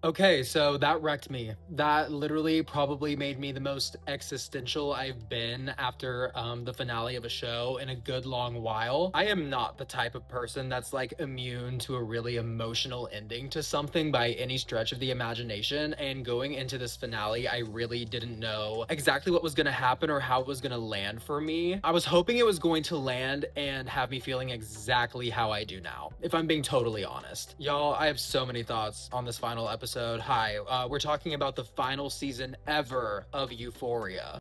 Okay, so that wrecked me. That literally probably made me the most existential I've been after the finale of a show in a good long while. I am not the type of person that's like immune to a really emotional ending to something by any stretch of the imagination. And going into this finale, I really didn't know exactly what was going to happen or how it was going to land for me. I was hoping it was going to land and have me feeling exactly how I do now, if I'm being totally honest. Y'all, I have so many thoughts on this final episode. Hi, we're talking about the final season ever of Euphoria.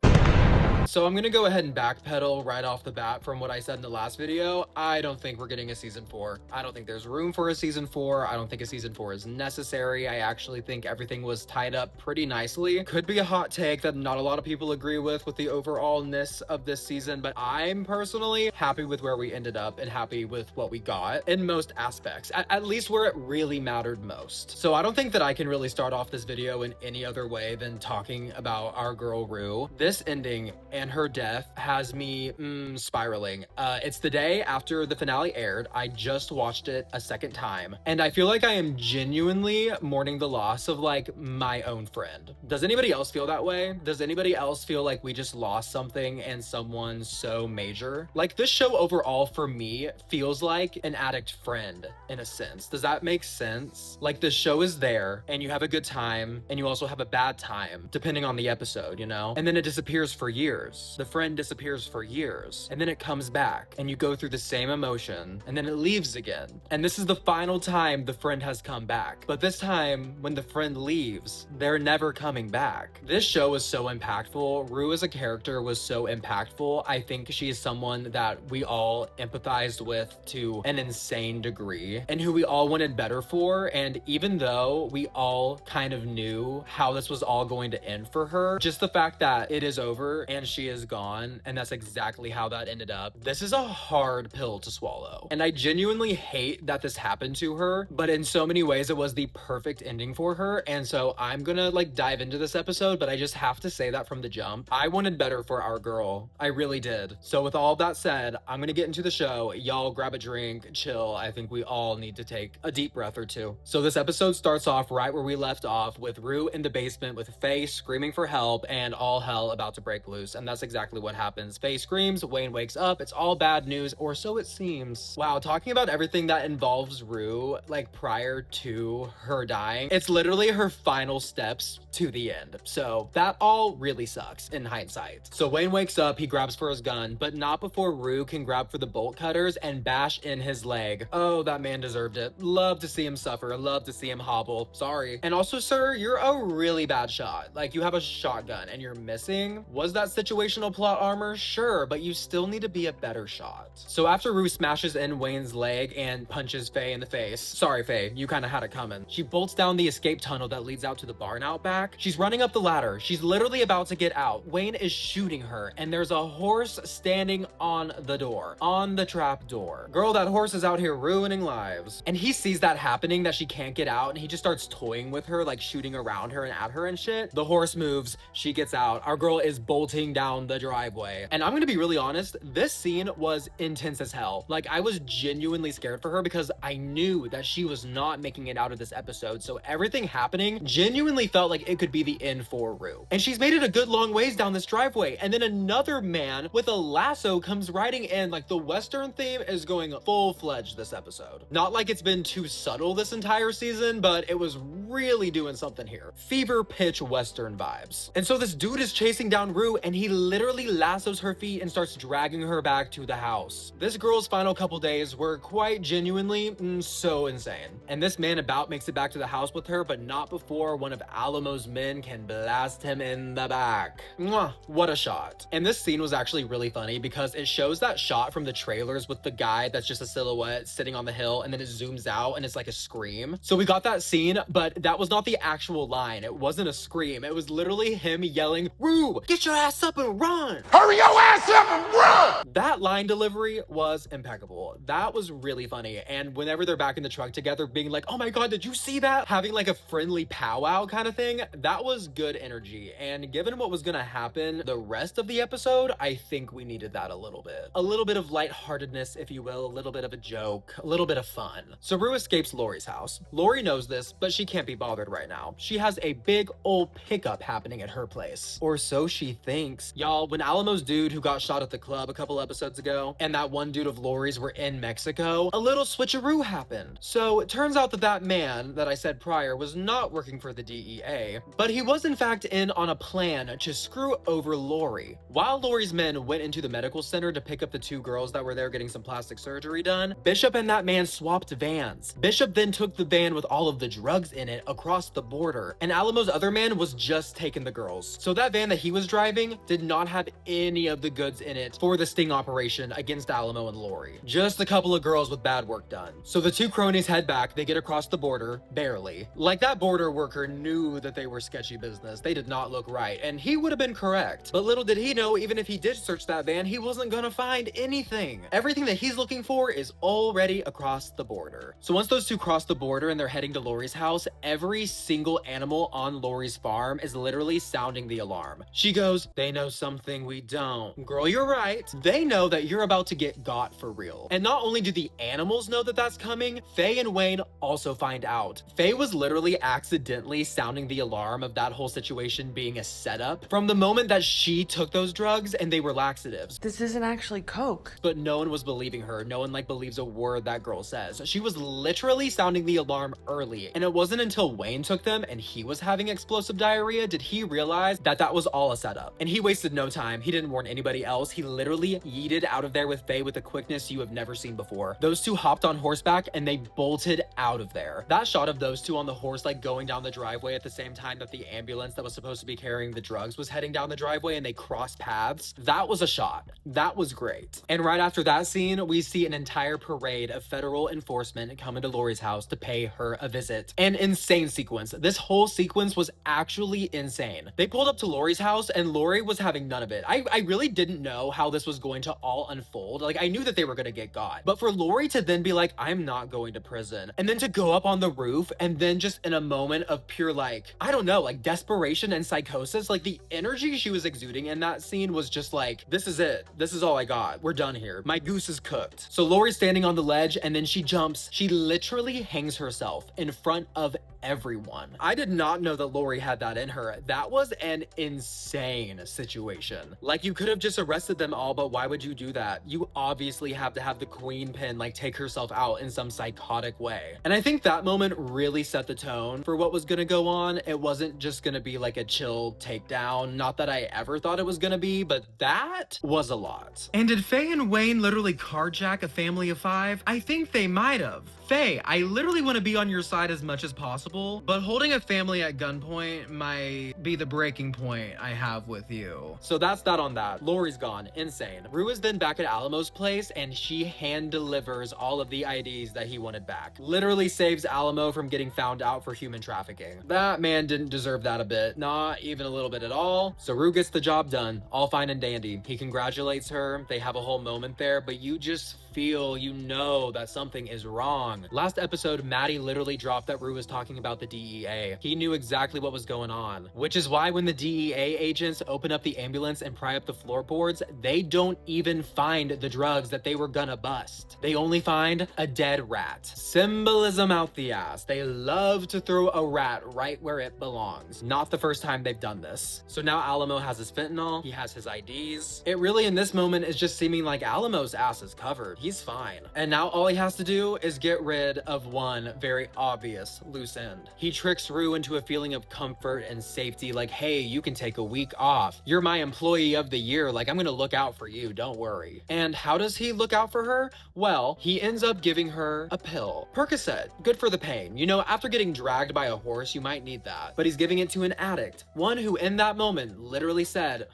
So I'm gonna go ahead and backpedal right off the bat from what I said in the last video. I don't think we're getting a season 4. I don't think there's room for a season 4. I don't think a season 4 is necessary. I actually think everything was tied up pretty nicely. Could be a hot take that not a lot of people agree with the overallness of this season, but I'm personally happy with where we ended up and happy with what we got in most aspects, at least where it really mattered most. So I don't think that I can really start off this video in any other way than talking about our girl Rue. This ending and her death has me spiraling. It's the day after the finale aired. I just watched it a second time, and I feel like I am genuinely mourning the loss of like my own friend. Does anybody else feel that way? Does anybody else feel like we just lost something and someone so major? Like, this show overall for me feels like an addict friend in a sense. Does that make sense? Like, the show is there and you have a good time and you also have a bad time depending on the episode, you know? And then it disappears for years. The friend disappears for years, and then it comes back, and you go through the same emotion, and then it leaves again. And this is the final time the friend has come back. But this time, when the friend leaves, they're never coming back. This show was so impactful. Rue as a character was so impactful. I think she is someone that we all empathized with to an insane degree, and who we all wanted better for. And even though we all kind of knew how this was all going to end for her, just the fact that it is over and she is gone, and that's exactly how that ended up. This is a hard pill to swallow, and I genuinely hate that this happened to her, but in so many ways it was the perfect ending for her. And so I'm gonna like dive into this episode, but I just have to say that from the jump, I wanted better for our girl. I really did. So with all of that said, I'm gonna get into the show. Y'all grab a drink, chill. I think we all need to take a deep breath or two. So this episode starts off right where we left off, with Rue in the basement with Faye screaming for help and all hell about to break loose. And that's exactly what happens. Faye screams, Wayne wakes up, it's all bad news, or so it seems. Wow, talking about everything that involves Rue, like prior to her dying, it's literally her final steps to the end. So that all really sucks in hindsight. So Wayne wakes up, he grabs for his gun, but not before Rue can grab for the bolt cutters and bash in his leg. Oh, that man deserved it. Love to see him suffer, love to see him hobble. Sorry. And also, sir, you're a really bad shot. Like, you have a shotgun and you're missing. Was that situational plot armor? Sure, but you still need to be a better shot. So after Rue smashes in Wayne's leg and punches Faye in the face, sorry Faye, you kind of had it coming, she bolts down the escape tunnel that leads out to the barn out back. She's running up the ladder. She's literally about to get out. Wayne is shooting her, and there's a horse standing on the door, on the trap door. Girl, that horse is out here ruining lives. And he sees that happening, that she can't get out, and he just starts toying with her, like shooting around her and at her and shit. The horse moves, she gets out. Our girl is bolting down the driveway. And I'm gonna be really honest, this scene was intense as hell. Like, I was genuinely scared for her because I knew that she was not making it out of this episode. So everything happening genuinely felt like it could be the end for Rue. And she's made it a good long ways down this driveway, and then another man with a lasso comes riding in. Like, the Western theme is going full-fledged this episode. Not like it's been too subtle this entire season, but it was really doing something here. Fever pitch Western vibes. And so this dude is chasing down Rue, and he literally lassos her feet and starts dragging her back to the house. This girl's final couple days were quite genuinely so insane. And this man about makes it back to the house with her, but not before one of Alamo's men can blast him in the back. Mwah, what a shot. And this scene was actually really funny because it shows that shot from the trailers with the guy that's just a silhouette sitting on the hill, and then it zooms out and it's like a scream. So we got that scene, but that was not the actual line. It wasn't a scream. It was literally him yelling, "Rue, get your ass up up and run. Hurry your ass up and run! That line delivery was impeccable. That was really funny. And whenever they're back in the truck together, being like, oh my god, did you see that? Having like a friendly powwow kind of thing, that was good energy. And given what was gonna happen the rest of the episode, I think we needed that a little bit. A little bit of lightheartedness, if you will, a little bit of a joke, a little bit of fun. So Rue escapes Lori's house. Lori knows this, but she can't be bothered right now. She has a big old pickup happening at her place. Or so she thinks. Y'all, when Alamo's dude who got shot at the club a couple episodes ago, and that one dude of Lori's were in Mexico, a little switcheroo happened. So it turns out that that man that I said prior was not working for the DEA, but he was in fact in on a plan to screw over Lori. While Lori's men went into the medical center to pick up the two girls that were there getting some plastic surgery done, Bishop and that man swapped vans. Bishop then took the van with all of the drugs in it across the border, and Alamo's other man was just taking the girls. So that van that he was driving did not have any of the goods in it for the sting operation against Alamo and Lori. Just a couple of girls with bad work done. So the two cronies head back, they get across the border, barely. Like that border worker knew that they were sketchy business. They did not look right, and he would have been correct. But little did he know, even if he did search that van, he wasn't gonna find anything. Everything that he's looking for is already across the border. So once those two cross the border and they're heading to Lori's house, every single animal on Lori's farm is literally sounding the alarm. She goes, they know something we don't. Girl, you're right. They know that you're about to get got for real. And not only do the animals know that that's coming, Faye and Wayne also find out. Faye was literally accidentally sounding the alarm of that whole situation being a setup from the moment that she took those drugs and they were laxatives. This isn't actually coke. But no one was believing her. No one believes a word that girl says. She was literally sounding the alarm early. And it wasn't until Wayne took them and he was having explosive diarrhea did he realize that that was all a setup. And he wasted no time. He didn't warn anybody else. He literally yeeted out of there with Faye with a quickness you have never seen before. Those two hopped on horseback and they bolted out of there. That shot of those two on the horse like going down the driveway at the same time that the ambulance that was supposed to be carrying the drugs was heading down the driveway and they crossed paths, that was a shot. That was great. And right after that scene, we see an entire parade of federal enforcement coming to Lori's house to pay her a visit. An insane sequence. This whole sequence was actually insane. They pulled up to Lori's house and Lori was having none of it. I really didn't know how this was going to all unfold. Like, I knew that they were going to get got. But for Lori to then be like, I'm not going to prison. And then to go up on the roof and then just in a moment of pure like, I don't know, like desperation and psychosis, like the energy she was exuding in that scene was just like, this is it. This is all I got. We're done here. My goose is cooked. So Lori's standing on the ledge and then she jumps. She literally hangs herself in front of everyone. I did not know that Lori had that in her. That was an insane situation. Like, you could have just arrested them all, but why would you do that? You obviously have to have the queen pin like take herself out in some psychotic way. And I think that moment really set the tone for what was gonna go on. It wasn't just gonna be like a chill takedown. Not that I ever thought it was gonna be, but that was a lot. And did Faye and Wayne literally carjack a family of 5? I think they might have. Faye, I literally want to be on your side as much as possible, but holding a family at gunpoint might be the breaking point I have with you. So that's that on that. Lori's gone. Insane. Rue is then back at Alamo's place and she hand delivers all of the IDs that he wanted back. Literally saves Alamo from getting found out for human trafficking. That man didn't deserve that a bit. Not even a little bit at all. So Rue gets the job done. All fine and dandy. He congratulates her. They have a whole moment there, but you just feel, you know that something is wrong. Last episode, Maddie literally dropped that Rue was talking about the DEA. He knew exactly what was going on, which is why when the DEA agents open up the ambulance and pry up the floorboards, they don't even find the drugs that they were gonna bust. They only find a dead rat. Symbolism out the ass. They love to throw a rat right where it belongs. Not the first time they've done this. So now Alamo has his fentanyl, he has his IDs. It really in this moment is just seeming like Alamo's ass is covered. He's fine. And now all he has to do is get rid of one very obvious loose end. He tricks Rue into a feeling of comfort and safety, like, hey, you can take a week off. You're my employee of the year. Like, I'm gonna look out for you, don't worry. And how does he look out for her? Well, he ends up giving her a pill. Percocet, good for the pain. You know, after getting dragged by a horse, you might need that. But he's giving it to an addict. One who in that moment literally said,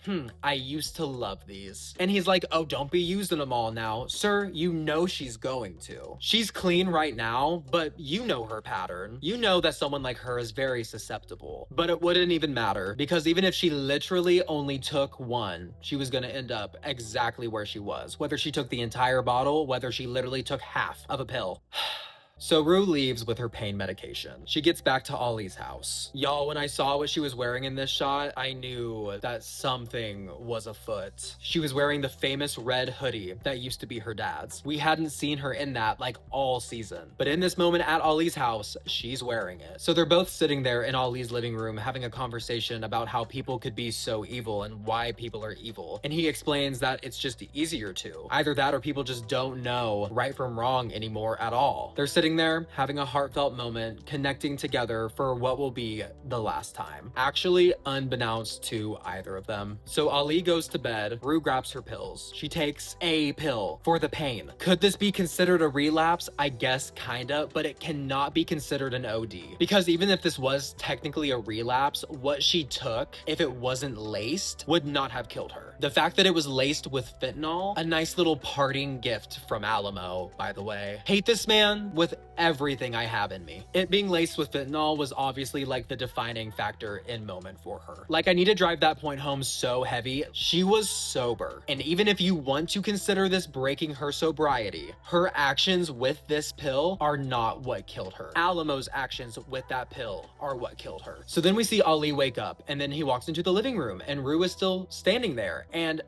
I used to love these. And he's like, oh, don't be using them all now. Sir, you know she's going to. She's clean right now, but you know her pattern. You know that someone like her is very susceptible. But it wouldn't even matter, because even if she literally only only took one, she was gonna end up exactly where she was. Whether she took the entire bottle, whether she literally took half of a pill. So Rue leaves with her pain medication. She gets back to Ollie's house. Y'all, when I saw what she was wearing in this shot, I knew that something was afoot. She was wearing the famous red hoodie that used to be her dad's. We hadn't seen her in that like all season. But in this moment at Ollie's house, she's wearing it. So they're both sitting there in Ollie's living room having a conversation about how people could be so evil and why people are evil. And he explains that it's just easier to. Either that or people just don't know right from wrong anymore at all. They're sitting there having a heartfelt moment, connecting together for what will be the last time. Actually, unbeknownst to either of them. So Ali goes to bed, Rue grabs her pills. She takes a pill for the pain. Could this be considered a relapse? I guess kinda, but it cannot be considered an OD. Because even if this was technically a relapse, what she took, if it wasn't laced, would not have killed her. The fact that it was laced with fentanyl, a nice little parting gift from Alamo, by the way. Hate this man with everything I have in me. It being laced with fentanyl was obviously like the defining factor in moment for her. Like, I need to drive that point home so heavy. She was sober. And even if you want to consider this breaking her sobriety, her actions with this pill are not what killed her. Alamo's actions with that pill are what killed her. So then we see Ali wake up, and then he walks into the living room, and Rue is still standing there. And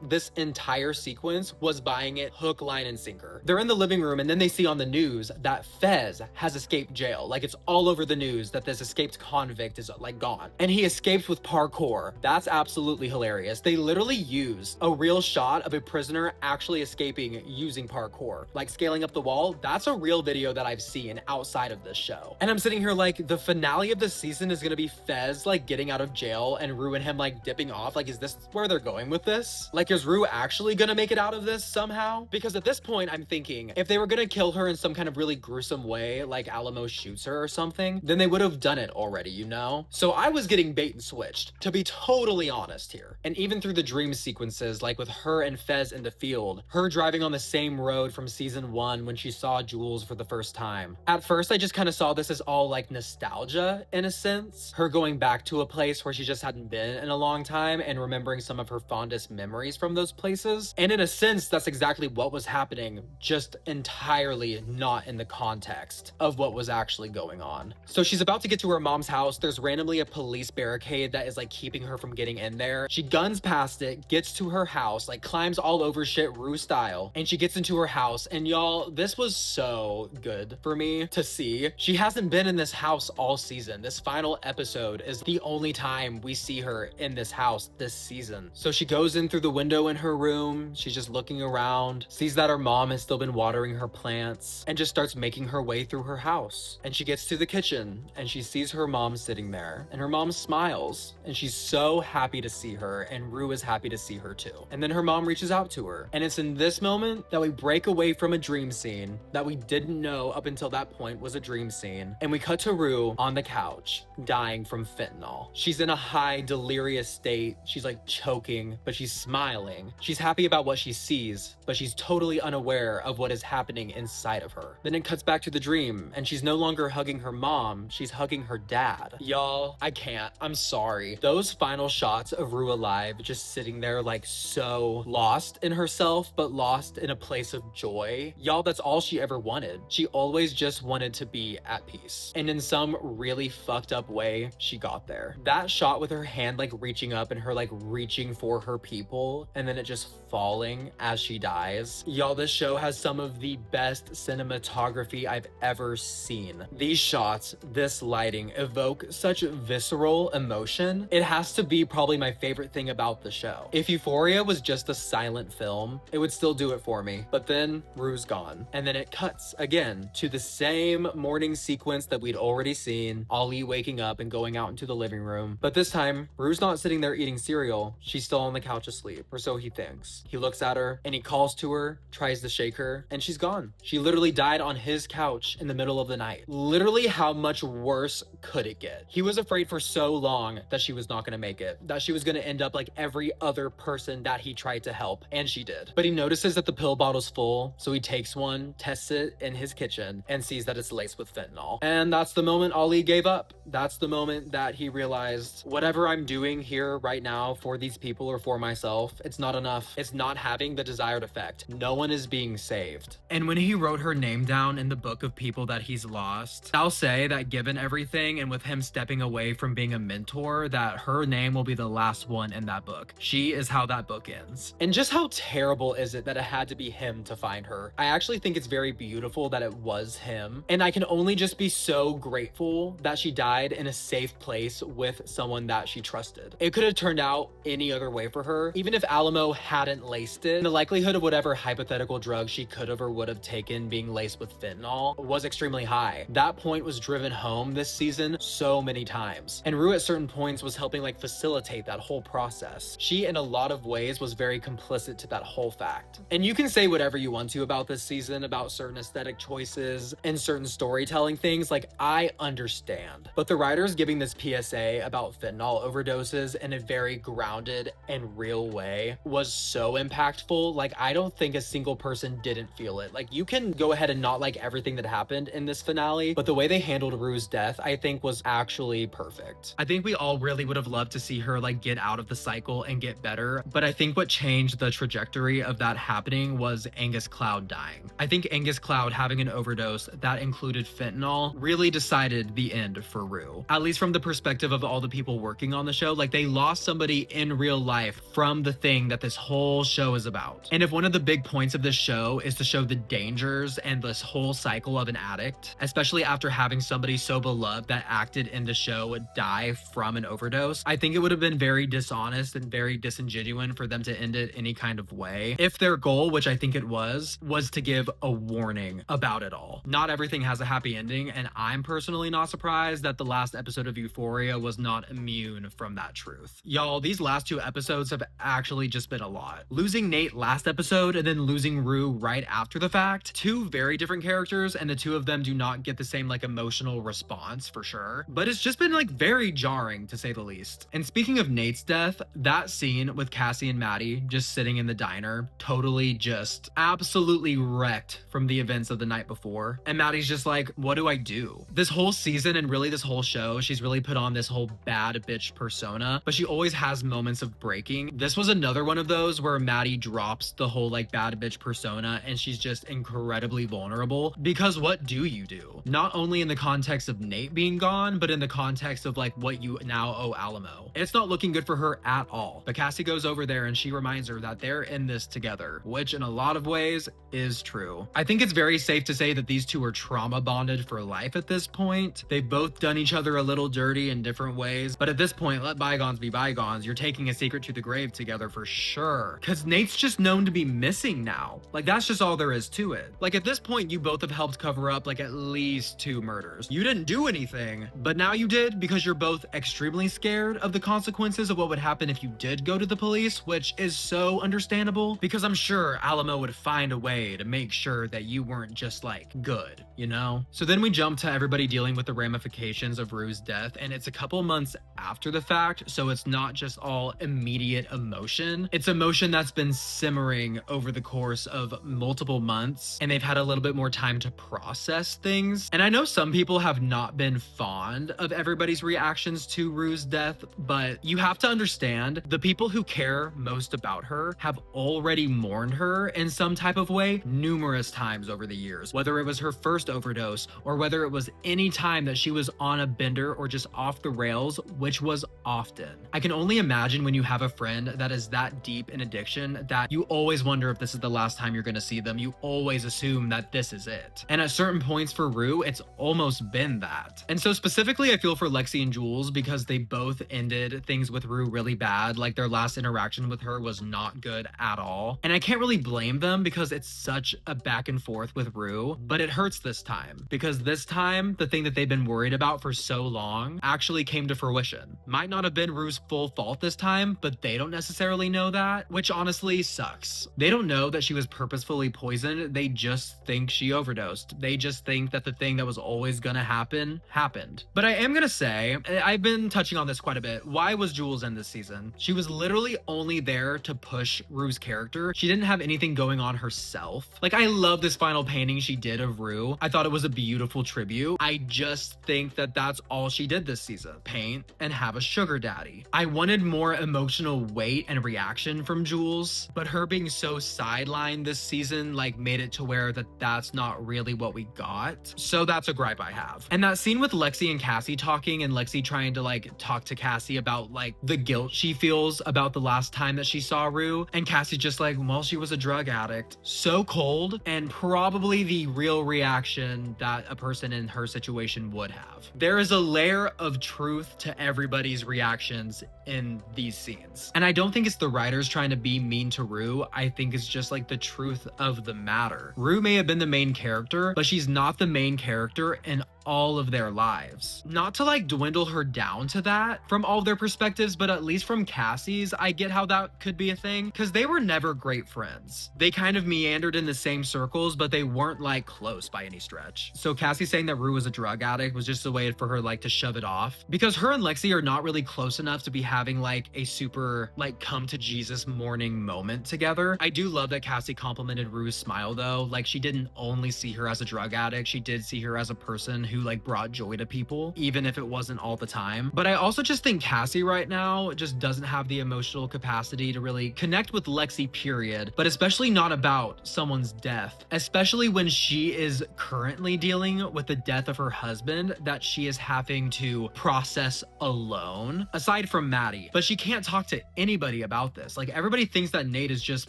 this entire sequence was buying it hook, line, and sinker. They're in the living room, and then they see on the news that Fez has escaped jail. Like, it's all over the news that this escaped convict is like gone. And he escaped with parkour. That's absolutely hilarious. They literally use a real shot of a prisoner actually escaping using parkour. Like scaling up the wall. That's a real video that I've seen outside of this show. And I'm sitting here like, the finale of the season is gonna be Fez like getting out of jail and Rue and him like dipping off. Like, is this where they're going with this? Like, is Rue actually gonna make it out of this somehow? Because at this point, I'm thinking, if they were gonna kill her in some kind of really gruesome way, like Alamo shoots her or something, then they would have done it already, you know? So I was getting bait and switched, to be totally honest here. And even through the dream sequences, like with her and Fez in the field, her driving on the same road from season 1 when she saw Jules for the first time. At first, I just kind of saw this as all like nostalgia in a sense. Her going back to a place where she just hadn't been in a long time and remembering some of her fondest memories from those places. And in a sense, that's exactly what was happening, just entirely not in the context of what was actually going on. So she's about to get to her mom's house. There's randomly a police barricade that is like keeping her from getting in there. She guns past it, gets to her house, like climbs all over shit Rue style, and she gets into her house. And y'all, this was so good for me to see. She hasn't been in this house all season. This final episode is the only time we see her in this house this season. So she goes in through the window in her room. She's just looking around, sees that her mom has still been watering her plants, and just starts making her way through her house. And she gets to the kitchen and she sees her mom sitting there, and her mom smiles and she's so happy to see her, and Rue is happy to see her too. And then her mom reaches out to her, and it's in this moment that we break away from a dream scene that we didn't know up until that point was a dream scene, and we cut to Rue on the couch dying from fentanyl. She's in a high delirious state. She's like choking, but she's smiling. She's happy about what she sees, but she's totally unaware of what is happening inside of her. Then it cuts back to the dream, and she's no longer hugging her mom, she's hugging her dad. Y'all, I can't. I'm sorry. Those final shots of Rue alive, just sitting there like so lost in herself, but lost in a place of joy. Y'all, that's all she ever wanted. She always just wanted to be at peace. And in some really fucked up way, she got there. That shot with her hand like reaching up and her like reaching for her people, and then it just falling as she dies. Y'all, this show has some of the best cinematography I've ever seen. These shots, this lighting evoke such visceral emotion. It has to be probably my favorite thing about the show. If Euphoria was just a silent film, it would still do it for me. But then Rue's gone. And then it cuts again to the same morning sequence that we'd already seen, Ali waking up and going out into the living room. But this time, Rue's not sitting there eating cereal. She's still on the couch asleep, or so he thinks. He looks at her and he calls to her, tries to shake her, and she's gone. She literally died on his couch in the middle of the night. Literally, how much worse could it get? He was afraid for so long that she was not going to make it, that she was going to end up like every other person that he tried to help, and she did. But he notices that the pill bottle's full, so he takes one, tests it in his kitchen, and sees that it's laced with fentanyl. And that's the moment Ali gave up. That's the moment that he realized, whatever I'm doing here right now for these people or for myself, it's not enough. It's not having the desired effect. No one is being saved. And when he wrote her name down in the book of people that he's lost, I'll say that given everything and with him stepping away from being a mentor, that her name will be the last one in that book. She is how that book ends. And just how terrible is it that it had to be him to find her? I actually think it's very beautiful that it was him. And I can only just be so grateful that she died in a safe place with someone that she trusted. It could have turned out any other way for her. Even if Alamo hadn't laced it, the likelihood of whatever hypothetical drug she could have or would have taken being laced with fentanyl was extremely high. That point was driven home this season so many times. And Rue at certain points was helping like facilitate that whole process. She in a lot of ways was very complicit to that whole fact. And you can say whatever you want to about this season, about certain aesthetic choices and certain storytelling things, like I understand. But the writers giving this PSA about fentanyl overdoses in a very grounded and real way was so impactful. Like I don't think a single person didn't feel it. Like you can go ahead and not like everything that happened in this finale, but the way they handled Rue's death, I think was actually perfect. I think we all really would have loved to see her like get out of the cycle and get better, but I think what changed the trajectory of that happening was Angus Cloud dying. I think Angus Cloud having an overdose that included fentanyl really decided the end for Rue. At least from the perspective of all the people working on the show, like they lost somebody in real life from the thing that this whole show is about. And if one of the big points of this show is to show the dangers and this whole cycle of an addict, especially after having somebody so beloved that acted in the show die from an overdose, I think it would have been very dishonest and very disingenuous for them to end it any kind of way. If their goal, which I think it was to give a warning about it all. Not everything has a happy ending, and I'm personally not surprised that the last episode of Euphoria was not immune from that truth. Y'all, these last two episodes have actually just been a lot. Losing Nate last episode and then losing Rue right after the fact, two very different characters, and the two of them do not get the same like emotional response for sure, but it's just been like very jarring to say the least. And speaking of Nate's death, that scene with Cassie and Maddie just sitting in the diner, totally just absolutely wrecked from the events of the night before. And Maddie's just like, what do I do? This whole season and really this whole show, she's really put on this whole bad bitch persona, but she always has moments of breaking. This was another one of those where Maddie drops the whole like bad bitch persona and she's just incredibly vulnerable, because what do you do? Not only in the context of Nate being gone, but in the context of like what you now owe Alamo. It's not looking good for her at all. But Cassie goes over there and she reminds her that they're in this together, which in a lot of ways is true. I think it's very safe to say that these two are trauma bonded for life at this point. They've both done each other a little dirty in different ways, but at this point, let bygones be bygones. You're taking a secret to the grave together for sure. Cause Nate's just known to be missing now. Like that's just all there is to it. Like at this point, you both have helped cover up like at least 2 murders. You didn't do anything, but now you did because you're both extremely scared of the consequences of what would happen if you did go to the police, which is so understandable because I'm sure Alamo would find a way to make sure that you weren't just like good, you know? So then we jump to everybody dealing with the ramifications of Rue's death, and it's a couple months after the fact, so it's not just all immediate emotion. It's emotion that's been simmering over the course of multiple months, and they've had a little bit more time to process things. And I know some people have not been fond of everybody's reactions to Rue's death, but you have to understand the people who care most about her have already mourned her in some type of way numerous times over the years, whether it was her first overdose or whether it was any time that she was on a bender or just off the rails, which was often. I can only imagine when you have a friend that is that deep in addiction that you always wonder if this is the last time you're going to see them. You always assume that this is it. And at certain points for Rue, it's almost been that. And so specifically, I feel for Lexi and Jules because they both ended things with Rue really bad. Like their last interaction with her was not good at all. And I can't really blame them because it's such a back and forth with Rue, but it hurts this time because this time, the thing that they've been worried about for so long actually came to fruition. Might not have been Rue's full fault this time, but they don't necessarily know that, which honestly sucks. They don't know that she was purposefully poisoned. They just think she she overdosed. They just think that the thing that was always gonna happen happened. But I am gonna say, I've been touching on this quite a bit. Why was Jules in this season? She was literally only there to push Rue's character. She didn't have anything going on herself. Like, I love this final painting she did of Rue. I thought it was a beautiful tribute. I just think that that's all she did this season. Paint and have a sugar daddy. I wanted more emotional weight and reaction from Jules, but her being so sidelined this season like made it to where that's not really what we got. So that's a gripe I have. And that scene with Lexi and Cassie talking, and Lexi trying to like talk to Cassie about like the guilt she feels about the last time that she saw Rue, and Cassie just like, well, she was a drug addict. So cold, and probably the real reaction that a person in her situation would have. There is a layer of truth to everybody's reactions in these scenes. And I don't think it's the writers trying to be mean to Rue. I think it's just like the truth of the matter. Rue may have been the main character, but she's not the main character in all of their lives. Not to like dwindle her down to that from all of their perspectives, but at least from Cassie's, I get how that could be a thing, because they were never great friends. They kind of meandered in the same circles, but they weren't like close by any stretch. So Cassie saying that Rue was a drug addict was just a way for her like to shove it off, because her and Lexi are not really close enough to be having like a super like come to Jesus mourning moment together. I do love that Cassie complimented Rue's smile though. Like, she didn't only see her as a drug addict, she did see her as a person who like brought joy to people, even if it wasn't all the time. But I also just think Cassie right now just doesn't have the emotional capacity to really connect with Lexi, period, but especially not about someone's death, especially when she is currently dealing with the death of her husband that she is having to process alone, aside from Maddie. But she can't talk to anybody about this. Like, everybody thinks that Nate is just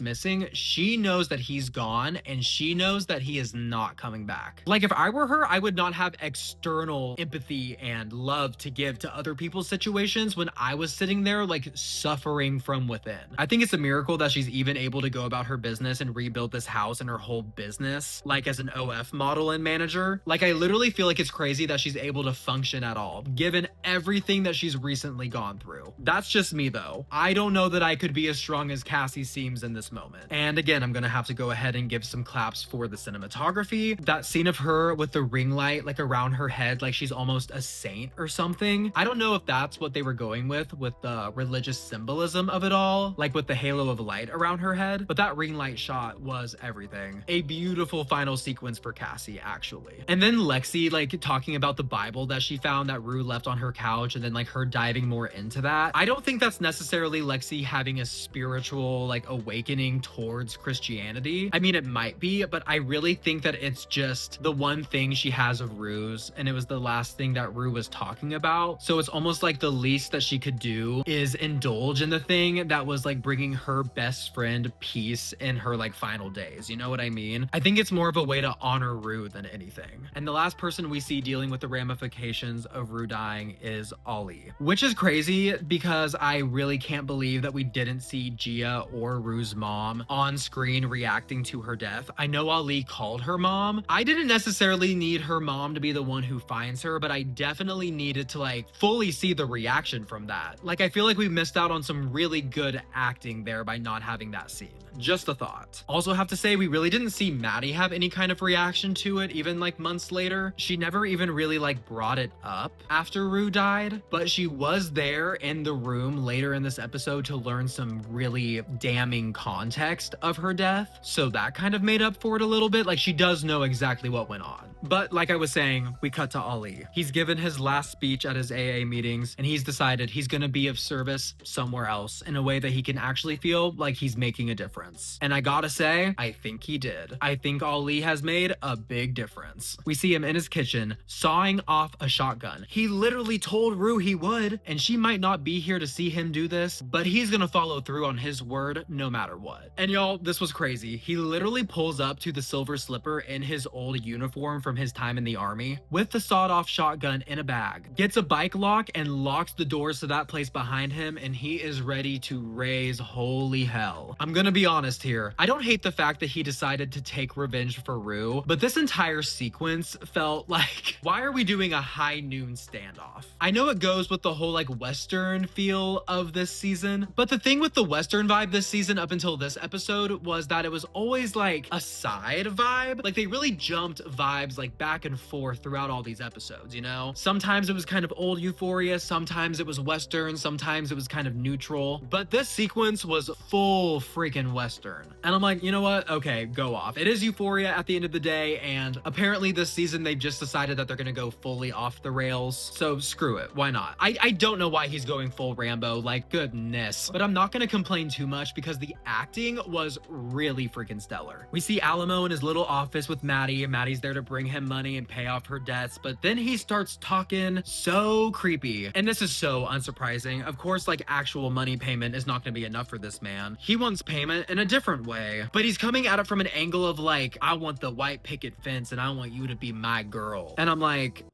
missing. She knows that he's gone, and she knows that he is not coming back. Like, if I were her, I would not have external empathy and love to give to other people's situations when I was sitting there like suffering from within. I think it's a miracle that she's even able to go about her business and rebuild this house and her whole business like as an OF model and manager. Like, I literally feel like it's crazy that she's able to function at all given everything that she's recently gone through. That's just me though. I don't know that I could be as strong as Cassie seems in this moment. And again, I'm gonna have to go ahead and give some claps for the cinematography. That scene of her with the ring light like around her head like she's almost a saint or something. I don't know if that's what they were going with the religious symbolism of it all, like with the halo of light around her head, but that ring light shot was everything. A beautiful final sequence for Cassie, actually. And then Lexi like talking about the Bible that she found that Rue left on her couch, and then like her diving more into that. I don't think that's necessarily Lexi having a spiritual like awakening towards Christianity. I mean, it might be, but I really think that it's just the one thing she has of Rue's, and it was the last thing that Rue was talking about. So it's almost like the least that she could do is indulge in the thing that was like bringing her best friend peace in her like final days. You know what I mean? I think it's more of a way to honor Rue than anything. And the last person we see dealing with the ramifications of Rue dying is Ollie, which is crazy because I really can't believe that we didn't see Gia or Rue's mom on screen reacting to her death. I know Ali called her mom. I didn't necessarily need her mom to be the one who finds her, but I definitely needed to like fully see the reaction from that. Like, I feel like we missed out on some really good acting there by not having that scene. Just a thought. Also have to say, we really didn't see Maddie have any kind of reaction to it, even like months later. She never even really like brought it up after Rue died, but she was there in the room later in this episode to learn some really damning context of her death. So that kind of made up for it a little bit. Like, she does know exactly what went on. But like I was saying, we cut to Ali. He's given his last speech at his AA meetings, and he's decided he's gonna be of service somewhere else in a way that he can actually feel like he's making a difference. And I gotta say, I think he did. I think Ali has made a big difference. We see him in his kitchen, sawing off a shotgun. He literally told Rue he would, and she might not be here to see him do this, but he's gonna follow through on his word no matter what. And y'all, this was crazy. He literally pulls up to the Silver Slipper in his old uniform from his time in the army. with the sawed-off shotgun in a bag, gets a bike lock and locks the doors to that place behind him, and he is ready to raise holy hell. I'm gonna be honest here. I don't hate the fact that he decided to take revenge for Rue, but this entire sequence felt like, why are we doing a high noon standoff? I know it goes with the whole like Western feel of this season, but the thing with the Western vibe this season up until this episode was that it was always like a side vibe. Like they really jumped vibes like back and forth throughout all these episodes, you know? Sometimes it was kind of old Euphoria, sometimes it was Western, sometimes it was kind of neutral, but this sequence was full freaking Western. And I'm like, you know what? Okay, go off. It is Euphoria at the end of the day, and apparently this season they've just decided that they're gonna go fully off the rails, so screw it. Why not? I don't know why he's going full Rambo, like goodness. But I'm not gonna complain too much because the acting was really freaking stellar. We see Alamo in his little office with Maddie, and Maddie's there to bring him money and pay off her debts, but then he starts talking so creepy. And this is so unsurprising. Of course, like actual money payment is not gonna be enough for this man. He wants payment in a different way, but he's coming at it from an angle of like, I want the white picket fence and I want you to be my girl. And I'm like,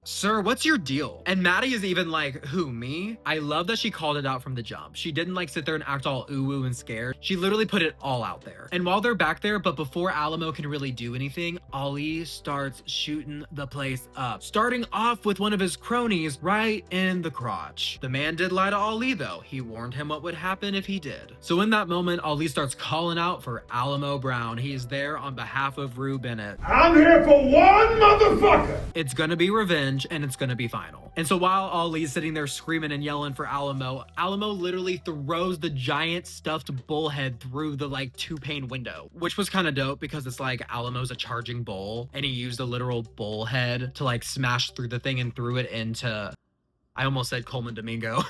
sir, what's your deal? And Maddie is even like, who, me? I love that she called it out from the jump. She didn't like sit there and act all ooh-woo and scared. She literally put it all out there. And while they're back there, but before Alamo can really do anything, Ali starts shooting the place up, starting off with one of his cronies right in the crotch. The man did lie to Ali though. He warned him what would happen if he did. So in that moment, Ali starts calling out for Alamo Brown. He is there on behalf of Rue Bennett. I'm here for one motherfucker. It's gonna be revenge, and it's gonna be final. And so while Ali's sitting there screaming and yelling for Alamo, Alamo literally throws the giant stuffed bullhead through the like 2-pane window, which was kind of dope because it's like Alamo's a charging bull and he used a literal bullhead to like smash through the thing and threw it into, I almost said Coleman Domingo,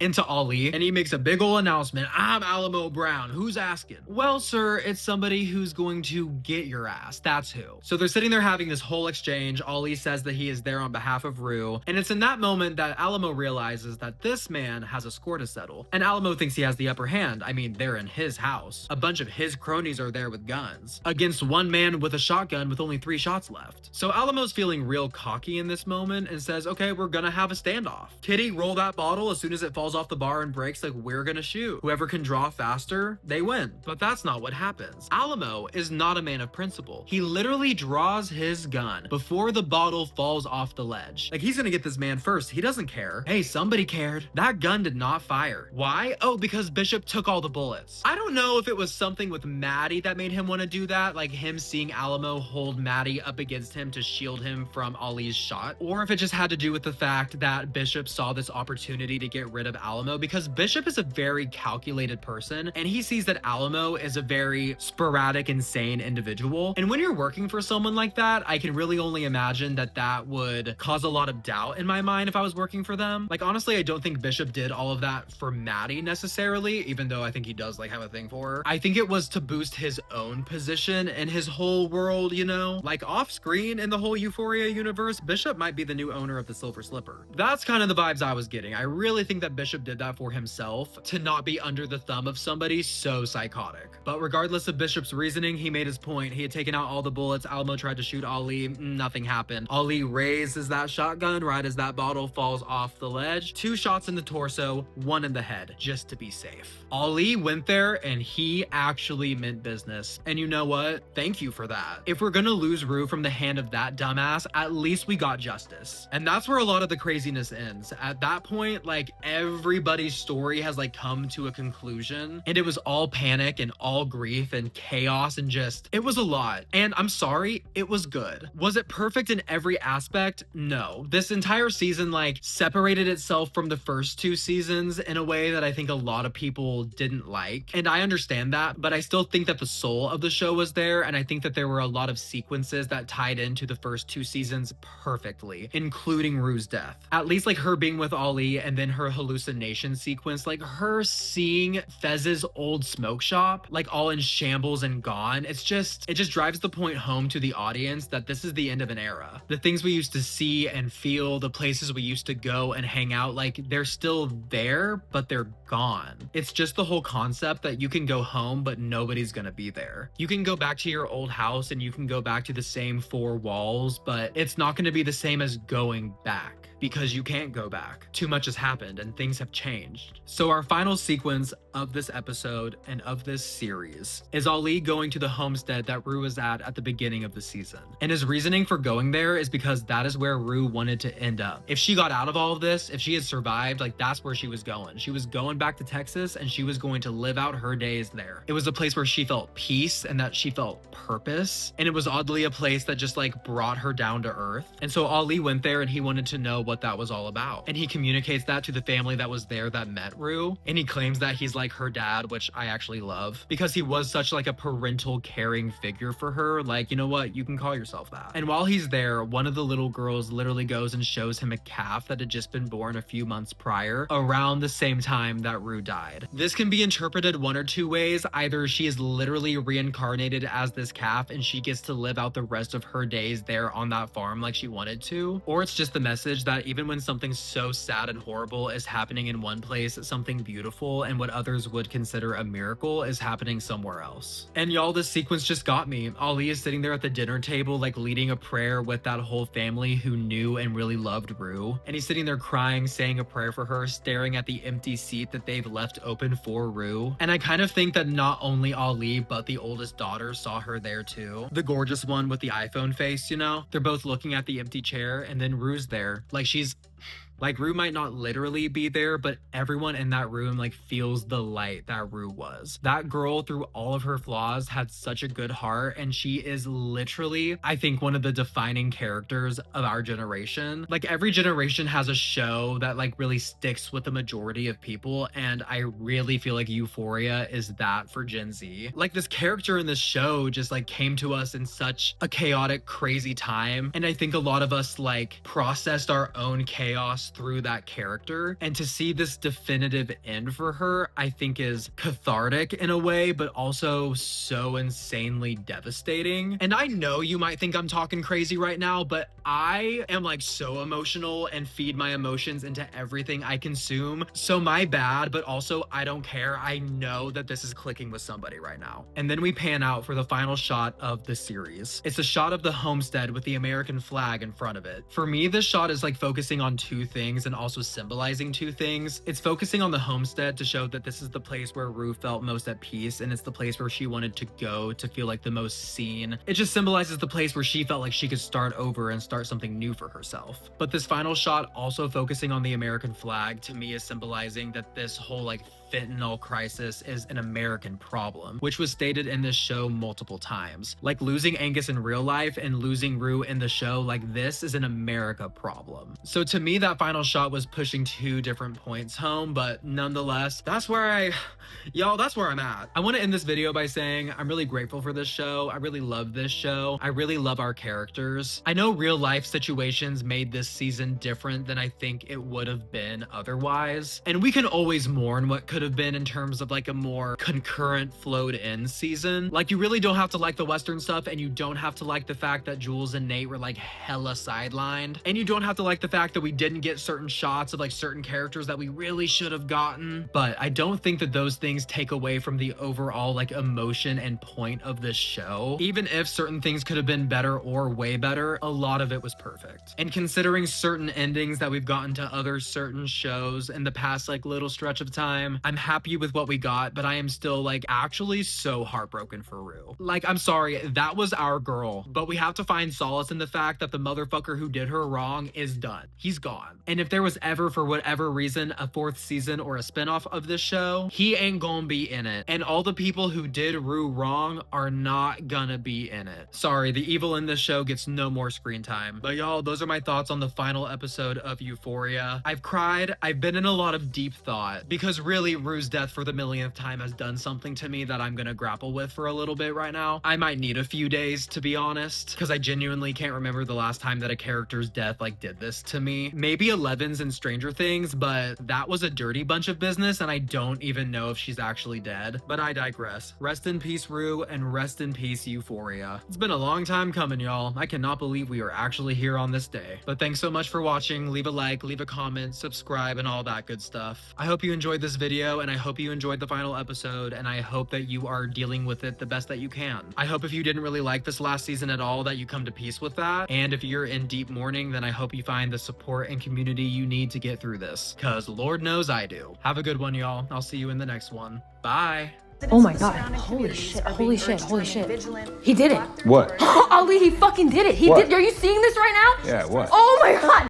into Ali. And he makes a big ol' announcement. I'm Alamo Brown. Who's asking? Well, sir, it's somebody who's going to get your ass. That's who. So they're sitting there having this whole exchange. Ali says that he is there on behalf of Rue. And it's in that moment that Alamo realizes that this man has a score to settle. And Alamo thinks he has the upper hand. I mean, they're in his house. A bunch of his cronies are there with guns against one man with a shotgun with only 3 shots left. So Alamo's feeling real cocky in this moment and says, okay, we're gonna have a standoff. Kitty, roll that bottle. As soon as it falls off the bar and breaks, like, we're gonna shoot. Whoever can draw faster, they win. But that's not what happens. Alamo is not a man of principle. He literally draws his gun before the bottle falls off the ledge. Like, he's gonna get this man first. He doesn't care. Hey, somebody cared. That gun did not fire. Why? Oh, because Bishop took all the bullets. I don't know if it was something with Maddie that made him want to do that, like him seeing Alamo hold Maddie up against him to shield him from Ali's shot, or if it just had to do with the fact that Bishop saw this opportunity to get rid of Alamo, because Bishop is a very calculated person and he sees that Alamo is a very sporadic, insane individual. And when you're working for someone like that, I can really only imagine that that would cause a lot of doubt in my mind if I was working for them. Like, honestly, I don't think Bishop did all of that for Maddie necessarily, even though I think he does like have a thing for her. I think it was to boost his own position in his whole world, you know? Like, off screen in the whole Euphoria universe, Bishop might be the new owner of the Silver Slipper. That's kind of the vibes I was getting. I really think that Bishop did that for himself to not be under the thumb of somebody so psychotic. But regardless of Bishop's reasoning, he made his point. He had taken out all the bullets. Alamo tried to shoot Ali. Nothing happened. Ali raises that shotgun right as that bottle falls off the ledge. 2 shots in the torso, 1 in the head, just to be safe. Ali went there and he actually meant business. And you know what? Thank you for that. If we're gonna lose Rue from the hand of that dumbass, at least we got justice. And that's where a lot of the craziness ends. At that point, like, everybody's story has like come to a conclusion and it was all panic and all grief and chaos and just, it was a lot. And I'm sorry, it was good. Was it perfect in every aspect? No. This entire season like separated itself from the first 2 seasons in a way that I think a lot of people didn't like. And I understand that, but I still think that the soul of the show was there. And I think that there were a lot of sequences that tied into the first 2 seasons perfectly, including Rue's death. At least like her her being with Ali and then her hallucination sequence, like her seeing Fez's old smoke shop, like all in shambles and gone. It just drives the point home to the audience that this is the end of an era. The things we used to see and feel, the places we used to go and hang out, like they're still there, but they're gone. It's just the whole concept that you can go home, but nobody's gonna be there. You can go back to your old house and you can go back to the same four walls, but it's not gonna be the same as going back, because you can't go back. Too much has happened and things have changed. So our final sequence of this episode and of this series is Ali going to the homestead that Rue was at the beginning of the season. And his reasoning for going there is because that is where Rue wanted to end up. If she got out of all of this, if she had survived, like that's where she was going. She was going back to Texas and she was going to live out her days there. It was a place where she felt peace and that she felt purpose. And it was oddly a place that just like brought her down to earth. And so Ali went there and he wanted to know what that was all about. And he communicates that to the family that was there that met Rue. And he claims that he's like her dad, which I actually love because he was such like a parental caring figure for her. Like, you know what? You can call yourself that. And while he's there, one of the little girls literally goes and shows him a calf that had just been born a few months prior, around the same time that Rue died. This can be interpreted one or two ways. Either she is literally reincarnated as this calf and she gets to live out the rest of her days there on that farm like she wanted to, or it's just the message that even when something so sad and horrible is happening in one place, something beautiful and what others would consider a miracle is happening somewhere else. And y'all, this sequence just got me. Ali is sitting there at the dinner table, like leading a prayer with that whole family who knew and really loved Rue. And he's sitting there crying, saying a prayer for her, staring at the empty seat that they've left open for Rue. And I kind of think that not only Ali, but the oldest daughter saw her there too. The gorgeous one with the iPhone face, you know? They're both looking at the empty chair and then Rue's there. Like Rue might not literally be there, but everyone in that room like feels the light that Rue was. That girl, through all of her flaws, had such a good heart, and she is literally, I think, one of the defining characters of our generation. Like every generation has a show that like really sticks with the majority of people, and I really feel like Euphoria is that for Gen Z. Like this character in this show just like came to us in such a chaotic, crazy time, and I think a lot of us like processed our own chaos through that character, and to see this definitive end for her I think is cathartic in a way, but also so insanely devastating. And I know you might think I'm talking crazy right now, but I am like so emotional and feed my emotions into everything I consume, so my bad, but also I don't care. I know that this is clicking with somebody right now. And then we pan out for the final shot of the series. It's a shot of the homestead with the American flag in front of it. For me, this shot is like focusing on two things and also symbolizing two things. It's focusing on the homestead to show that this is the place where Rue felt most at peace, and it's the place where she wanted to go to feel like the most seen. It just symbolizes the place where she felt like she could start over and start something new for herself. But this final shot, also focusing on the American flag, to me is symbolizing that this whole like fentanyl crisis is an American problem, which was stated in this show multiple times. Like losing Angus in real life and losing Rue in the show, like this is an America problem. So to me, that final shot was pushing two different points home, but nonetheless, that's where I'm at. I want to end this video by saying I'm really grateful for this show. I really love this show. I really love our characters. I know real life situations made this season different than I think it would have been otherwise. And we can always mourn what could have been in terms of like a more concurrent flowed in season. Like you really don't have to like the Western stuff, and you don't have to like the fact that Jules and Nate were like hella sidelined. And you don't have to like the fact that we didn't get certain shots of like certain characters that we really should have gotten. But I don't think that those things take away from the overall like emotion and point of this show. Even if certain things could have been better or way better, a lot of it was perfect. And considering certain endings that we've gotten to other certain shows in the past like little stretch of time, I'm happy with what we got, but I am still like actually so heartbroken for Rue. Like, I'm sorry, that was our girl, but we have to find solace in the fact that the motherfucker who did her wrong is done. He's gone. And if there was ever, for whatever reason, a fourth season or a spinoff of this show, he ain't gonna be in it. And all the people who did Rue wrong are not gonna be in it. Sorry, the evil in this show gets no more screen time. But y'all, those are my thoughts on the final episode of Euphoria. I've cried, I've been in a lot of deep thought, because really Rue's death for the millionth time has done something to me that I'm gonna grapple with for a little bit right now. I might need a few days, to be honest, because I genuinely can't remember the last time that a character's death like did this to me. Maybe a Eleven's in Stranger Things, but that was a dirty bunch of business, and I don't even know if she's actually dead. But I digress. Rest in peace, Rue, and rest in peace, Euphoria. It's been a long time coming, y'all. I cannot believe we are actually here on this day. But thanks so much for watching. Leave a like, leave a comment, subscribe, and all that good stuff. I hope you enjoyed this video, and I hope you enjoyed the final episode, and I hope that you are dealing with it the best that you can. I hope if you didn't really like this last season at all, that you come to peace with that. And if you're in deep mourning, then I hope you find the support and community you need to get through this. Cause Lord knows I do. Have a good one, y'all. I'll see you in the next one. Bye. Oh my god. Holy shit. Holy shit. Holy shit. He did it. What? Ali, he fucking did it. He What? did. Are you seeing this right now? Yeah, what? Oh my god.